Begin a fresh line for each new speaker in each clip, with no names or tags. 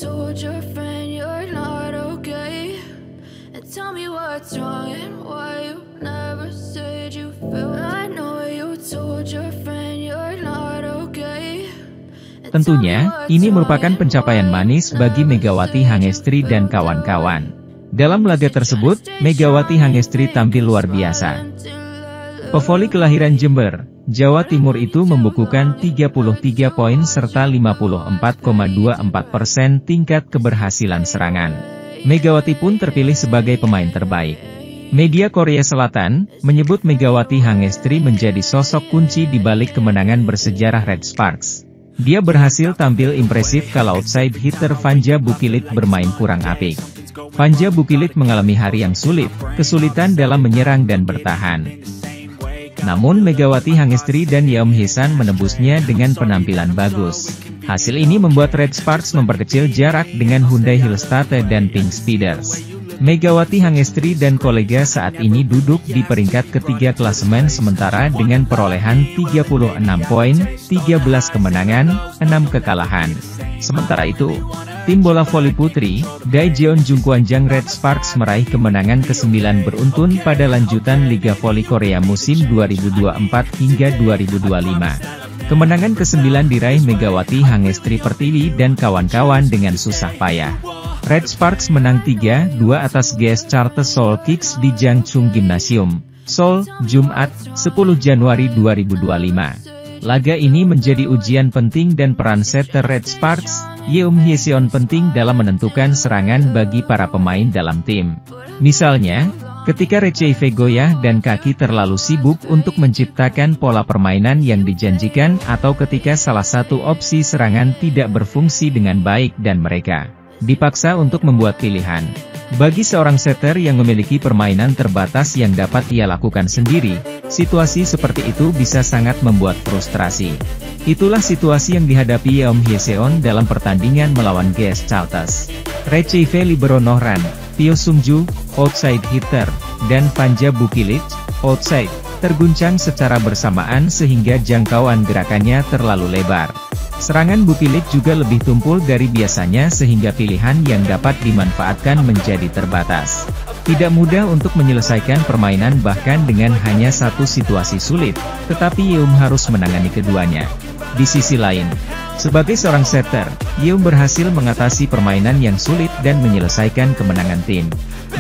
told your friend you're not okay? And tell me what's wrong and why you never said you felt. I know you told your friend you're not okay.
Tentunya, ini merupakan pencapaian manis bagi Megawati Hangestri dan kawan-kawan. Dalam laga tersebut, Megawati Hangestri tampil luar biasa. Pevoli kelahiran Jember, Jawa Timur itu membukukan 33 poin serta 54,24% tingkat keberhasilan serangan. Megawati pun terpilih sebagai pemain terbaik. Media Korea Selatan menyebut Megawati Hangestri menjadi sosok kunci di balik kemenangan bersejarah Red Sparks. Dia berhasil tampil impresif kalau outside hitter Vanja Bukilit bermain kurang apik. Vanja Bukilit mengalami hari yang sulit, kesulitan dalam menyerang dan bertahan. Namun Megawati Hangestri dan Yeom Hye-san menembusnya dengan penampilan bagus. Hasil ini membuat Red Sparks memperkecil jarak dengan Hyundai Hillstate dan Pink Speeders. Megawati Hangestri dan kolega saat ini duduk di peringkat ketiga klasemen sementara dengan perolehan 36 poin, 13 kemenangan, 6 kekalahan. Sementara itu, tim bola voli putri, Daejeon Jungkwanjang Red Sparks meraih kemenangan ke-9 beruntun pada lanjutan Liga Voli Korea musim 2024 hingga 2025. Kemenangan ke-9 diraih Megawati Hangestri Pertiwi dan kawan-kawan dengan susah payah. Red Sparks menang 3-2 atas GS Charter Seoul Kicks di Jangchung Gymnasium, Seoul, Jumat, 10 Januari 2025. Laga ini menjadi ujian penting dan peran setter Red Sparks, Yeom Hye-seon penting dalam menentukan serangan bagi para pemain dalam tim. Misalnya, ketika Receive goyah dan kaki terlalu sibuk untuk menciptakan pola permainan yang dijanjikan atau ketika salah satu opsi serangan tidak berfungsi dengan baik dan mereka dipaksa untuk membuat pilihan. Bagi seorang setter yang memiliki permainan terbatas yang dapat ia lakukan sendiri, situasi seperti itu bisa sangat membuat frustrasi. Itulah situasi yang dihadapi Yeom Hye-seon dalam pertandingan melawan GS Charters. Receive libero Nohran, Pyo Sung-ju, outside hitter, dan Vanja Bukilit, outside, terguncang secara bersamaan sehingga jangkauan gerakannya terlalu lebar. Serangan Bukilit juga lebih tumpul dari biasanya sehingga pilihan yang dapat dimanfaatkan menjadi terbatas. Tidak mudah untuk menyelesaikan permainan bahkan dengan hanya satu situasi sulit, tetapi Yeom harus menangani keduanya. Di sisi lain, sebagai seorang setter, Yeom berhasil mengatasi permainan yang sulit dan menyelesaikan kemenangan tim.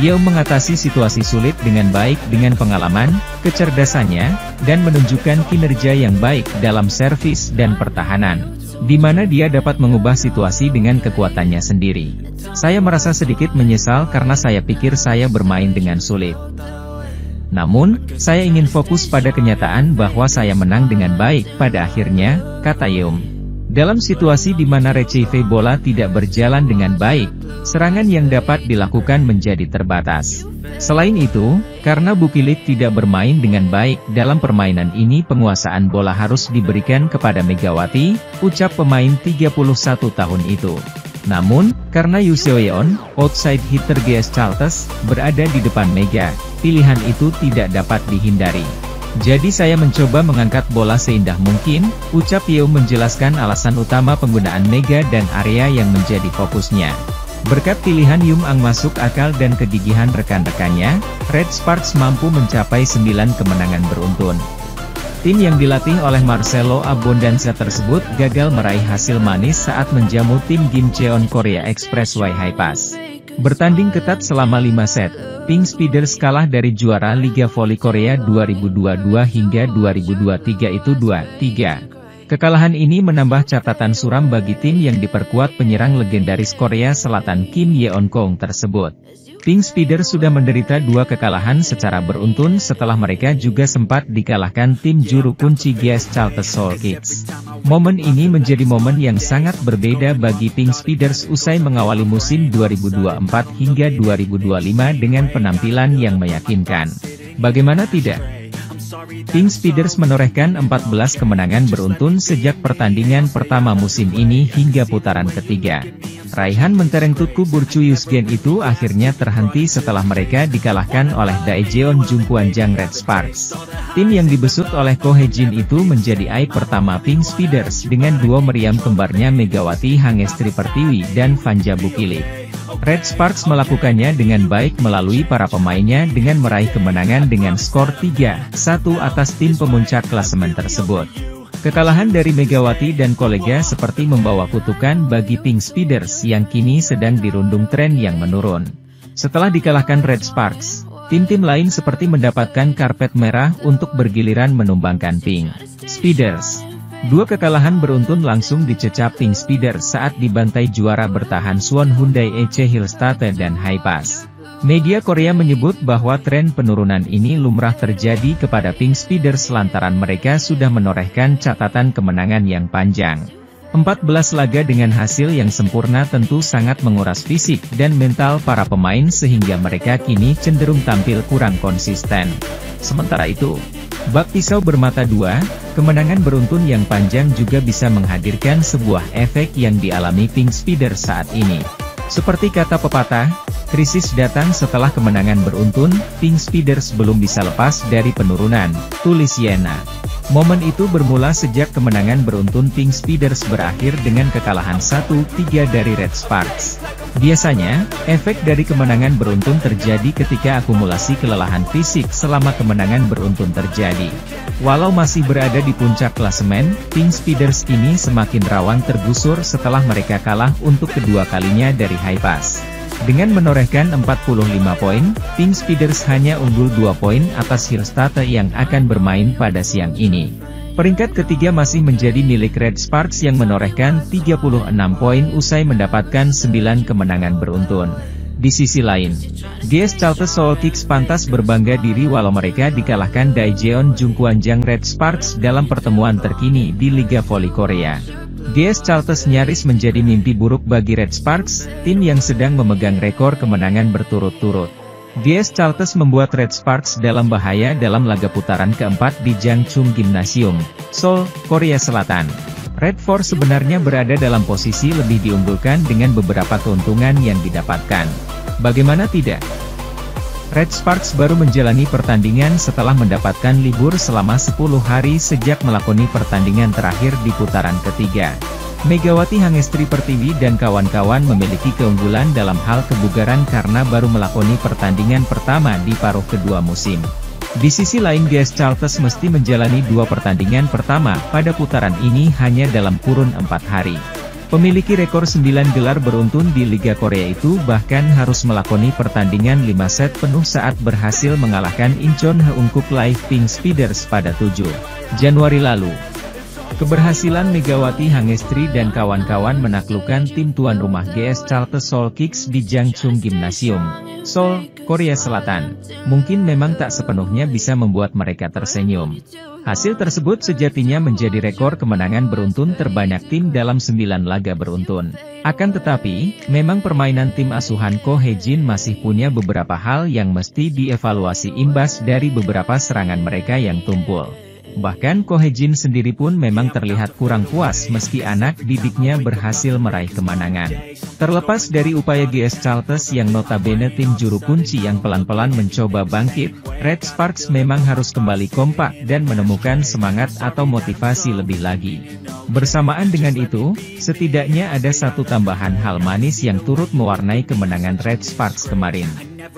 Yeom mengatasi situasi sulit dengan baik dengan pengalaman, kecerdasannya, dan menunjukkan kinerja yang baik dalam servis dan pertahanan, di mana dia dapat mengubah situasi dengan kekuatannya sendiri. Saya merasa sedikit menyesal karena saya pikir saya bermain dengan sulit. Namun, saya ingin fokus pada kenyataan bahwa saya menang dengan baik pada akhirnya, kata Yeom. Dalam situasi di mana receive bola tidak berjalan dengan baik, serangan yang dapat dilakukan menjadi terbatas. Selain itu, karena Bukilit tidak bermain dengan baik dalam permainan ini, penguasaan bola harus diberikan kepada Megawati, ucap pemain 31 tahun itu. Namun, karena Yoo Seo-yeon, outside hitter GS Charters, berada di depan Mega, pilihan itu tidak dapat dihindari. Jadi saya mencoba mengangkat bola seindah mungkin, ucap Yeom menjelaskan alasan utama penggunaan Mega dan area yang menjadi fokusnya. Berkat pilihan Yeom Ang masuk akal dan kegigihan rekan-rekannya, Red Sparks mampu mencapai 9 kemenangan beruntun. Tim yang dilatih oleh Marcelo Abondanza tersebut gagal meraih hasil manis saat menjamu tim Gimcheon Korea Expressway High Pass. Bertanding ketat selama 5 set, Pink Speeders kalah dari juara Liga Voli Korea 2022 hingga 2023 itu 2-3. Kekalahan ini menambah catatan suram bagi tim yang diperkuat penyerang legendaris Korea Selatan Kim Yeon-kong tersebut. Pink Speeders sudah menderita 2 kekalahan secara beruntun setelah mereka juga sempat dikalahkan tim juru kunci GS Charter Seoul Kicks. Momen ini menjadi momen yang sangat berbeda bagi Pink Speeders usai mengawali musim 2024 hingga 2025 dengan penampilan yang meyakinkan. Bagaimana tidak? Pink Speeders menorehkan 14 kemenangan beruntun sejak pertandingan pertama musim ini hingga putaran ketiga. Raihan mentereng Tutku Burcuyusgen itu akhirnya terhenti setelah mereka dikalahkan oleh Daejeon Jungkwanjang Red Sparks. Tim yang dibesut oleh Ko Hye-jin itu menjadi aib pertama Pink Speeders dengan duo meriam kembarnya Megawati Hangestri Pertiwi dan Vanja Bukilip. Red Sparks melakukannya dengan baik melalui para pemainnya dengan meraih kemenangan dengan skor 3-1 atas tim pemuncak klasemen tersebut. Kekalahan dari Megawati dan kolega seperti membawa kutukan bagi Pink Speeders yang kini sedang dirundung tren yang menurun. Setelah dikalahkan Red Sparks, tim-tim lain seperti mendapatkan karpet merah untuk bergiliran menumbangkan Pink Speeders. Dua kekalahan beruntun langsung dicecap Pink Speeders saat dibantai juara bertahan Suwon Hyundai EC Hillstate dan Hipass. Media Korea menyebut bahwa tren penurunan ini lumrah terjadi kepada Pink Speeders lantaran mereka sudah menorehkan catatan kemenangan yang panjang. 14 laga dengan hasil yang sempurna tentu sangat menguras fisik dan mental para pemain sehingga mereka kini cenderung tampil kurang konsisten. Sementara itu, bak pisau bermata dua, kemenangan beruntun yang panjang juga bisa menghadirkan sebuah efek yang dialami Pink Speeders saat ini. Seperti kata pepatah, krisis datang setelah kemenangan beruntun, Pink Speeders belum bisa lepas dari penurunan, tulis Yena. Momen itu bermula sejak kemenangan beruntun Pink Speeders berakhir dengan kekalahan 1-3 dari Red Sparks. Biasanya, efek dari kemenangan beruntun terjadi ketika akumulasi kelelahan fisik selama kemenangan beruntun terjadi. Walau masih berada di puncak klasemen, Pink Speeders kini semakin rawan tergusur setelah mereka kalah untuk kedua kalinya dari Hipass. Dengan menorehkan 45 poin, Pink Speeders hanya unggul 2 poin atas Hillstate yang akan bermain pada siang ini. Peringkat ketiga masih menjadi milik Red Sparks yang menorehkan 36 poin usai mendapatkan 9 kemenangan beruntun. Di sisi lain, GS Chalte Seoul Kicks pantas berbangga diri walau mereka dikalahkan Daejeon Jungkwanjang Red Sparks dalam pertemuan terkini di Liga Voli Korea. GS Chaltes nyaris menjadi mimpi buruk bagi Red Sparks, tim yang sedang memegang rekor kemenangan berturut-turut. GS Chaltes membuat Red Sparks dalam bahaya dalam laga putaran keempat di Jangchung Gymnasium, Seoul, Korea Selatan. Red Force sebenarnya berada dalam posisi lebih diunggulkan dengan beberapa keuntungan yang didapatkan. Bagaimana tidak? Red Sparks baru menjalani pertandingan setelah mendapatkan libur selama 10 hari sejak melakoni pertandingan terakhir di putaran ketiga. Megawati Hangestri Pertiwi dan kawan-kawan memiliki keunggulan dalam hal kebugaran karena baru melakoni pertandingan pertama di paruh kedua musim. Di sisi lain GS Chaltes mesti menjalani 2 pertandingan pertama pada putaran ini hanya dalam kurun 4 hari. Pemiliki rekor 9 gelar beruntun di Liga Korea itu bahkan harus melakoni pertandingan 5 set penuh saat berhasil mengalahkan Incheon Heungkuk Live Pink Speeders pada 7 Januari lalu. Keberhasilan Megawati Hangestri dan kawan-kawan menaklukkan tim tuan rumah GS Chalte Seoul Kicks di Jangchung Gymnasium, Seoul, Korea Selatan, mungkin memang tak sepenuhnya bisa membuat mereka tersenyum. Hasil tersebut sejatinya menjadi rekor kemenangan beruntun terbanyak tim dalam 9 laga beruntun. Akan tetapi, memang permainan tim asuhan Ko Hye-jin masih punya beberapa hal yang mesti dievaluasi imbas dari beberapa serangan mereka yang tumpul. Bahkan Ko Hye-jin sendiri pun memang terlihat kurang puas meski anak didiknya berhasil meraih kemenangan. Terlepas dari upaya GS Chaltes yang notabene tim juru kunci yang pelan-pelan mencoba bangkit, Red Sparks memang harus kembali kompak dan menemukan semangat atau motivasi lebih lagi. Bersamaan dengan itu, setidaknya ada satu tambahan hal manis yang turut mewarnai kemenangan Red Sparks kemarin.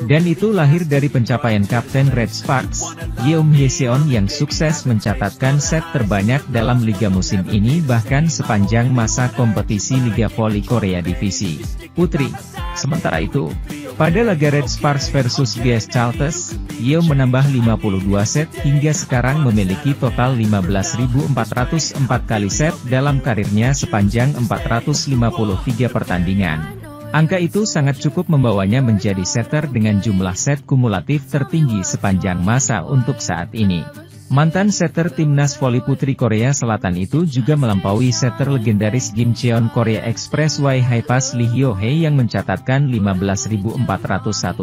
Dan itu lahir dari pencapaian Kapten Red Sparks, Yeom Hye-seon yang sukses mencatatkan set terbanyak dalam liga musim ini bahkan sepanjang masa kompetisi Liga Voli Korea Divisi Putri. Sementara itu, pada laga Red Sparks versus GS Chaltes, Yeom menambah 52 set hingga sekarang memiliki total 15.404 kali set dalam karirnya sepanjang 453 pertandingan. Angka itu sangat cukup membawanya menjadi setter dengan jumlah set kumulatif tertinggi sepanjang masa untuk saat ini. Mantan setter timnas voli putri Korea Selatan itu juga melampaui setter legendaris Gimcheon Korea Express Hipass Lee Hyo-hee yang mencatatkan 15.401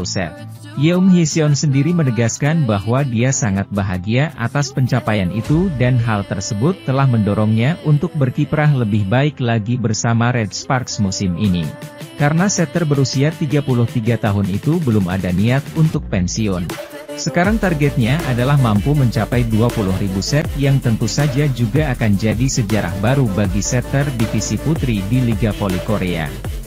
set. Yeong Hyeseon sendiri menegaskan bahwa dia sangat bahagia atas pencapaian itu dan hal tersebut telah mendorongnya untuk berkiprah lebih baik lagi bersama Red Sparks musim ini. Karena setter berusia 33 tahun itu belum ada niat untuk pensiun. Sekarang targetnya adalah mampu mencapai 20.000 set yang tentu saja juga akan jadi sejarah baru bagi setter divisi putri di Liga Voli Korea.